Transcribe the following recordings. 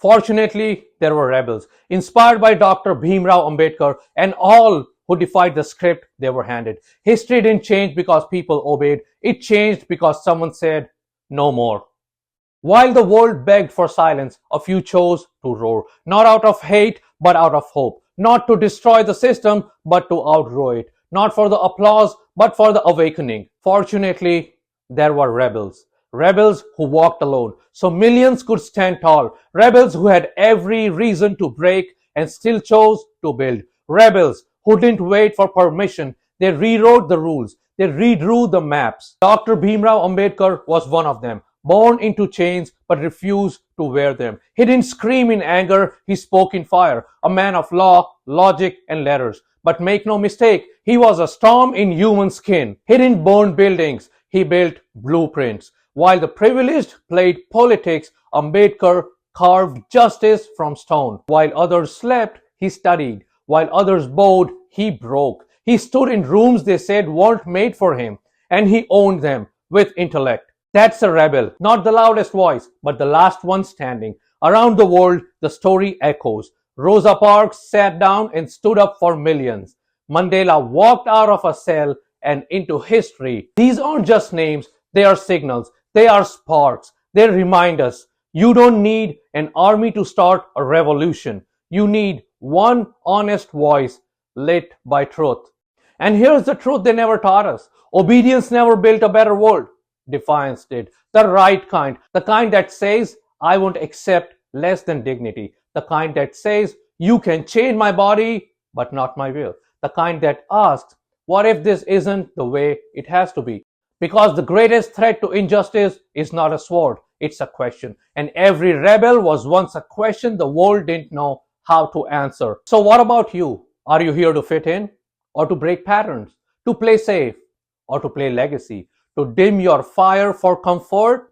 Fortunately, there were rebels, inspired by Dr. Bhimrao Ambedkar and all who defied the script they were handed. History didn't change because people obeyed, it changed because someone said, no more. While the world begged for silence, a few chose to roar, not out of hate, but out of hope, not to destroy the system, but to outgrow it, not for the applause, but for the awakening. Fortunately, there were rebels. Rebels who walked alone, so millions could stand tall. Rebels who had every reason to break and still chose to build. Rebels who didn't wait for permission. They rewrote the rules. They redrew the maps. Dr. Bhimrao Ambedkar was one of them, born into chains but refused to wear them. He didn't scream in anger, he spoke in fire, a man of law, logic, and letters. But make no mistake, he was a storm in human skin. He didn't burn buildings, he built blueprints. While the privileged played politics, Ambedkar carved justice from stone. While others slept, he studied. While others bowed, he broke. He stood in rooms they said weren't made for him, and he owned them with intellect. That's a rebel, not the loudest voice, but the last one standing. Around the world, the story echoes. Rosa Parks sat down and stood up for millions. Mandela walked out of a cell and into history. These aren't just names, they are signals. They are sparks. They remind us you don't need an army to start a revolution. You need one honest voice lit by truth. And here's the truth they never taught us. Obedience never built a better world. Defiance did. The right kind. The kind that says, I won't accept less than dignity. The kind that says, you can change my body, but not my will. The kind that asks, what if this isn't the way it has to be? Because the greatest threat to injustice is not a sword, it's a question. And every rebel was once a question the world didn't know how to answer. So what about you? Are you here to fit in? Or to break patterns? To play safe? Or to play legacy? To dim your fire for comfort?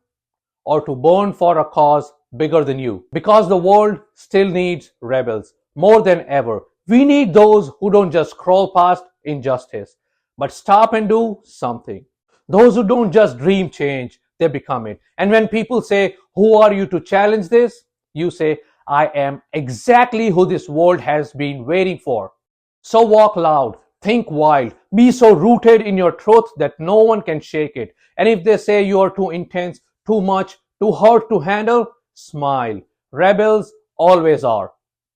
Or to burn for a cause bigger than you? Because the world still needs rebels more than ever. We need those who don't just crawl past injustice, but stop and do something. Those who don't just dream change, they become it. And when people say, who are you to challenge this? You say, I am exactly who this world has been waiting for. So walk loud, think wild, be so rooted in your truth that no one can shake it. And if they say you are too intense, too much, too hard to handle, smile. Rebels always are.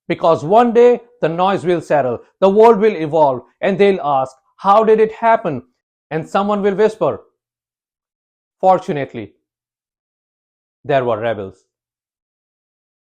Because one day the noise will settle, the world will evolve, and they'll ask, how did it happen? And someone will whisper, fortunately, there were rebels.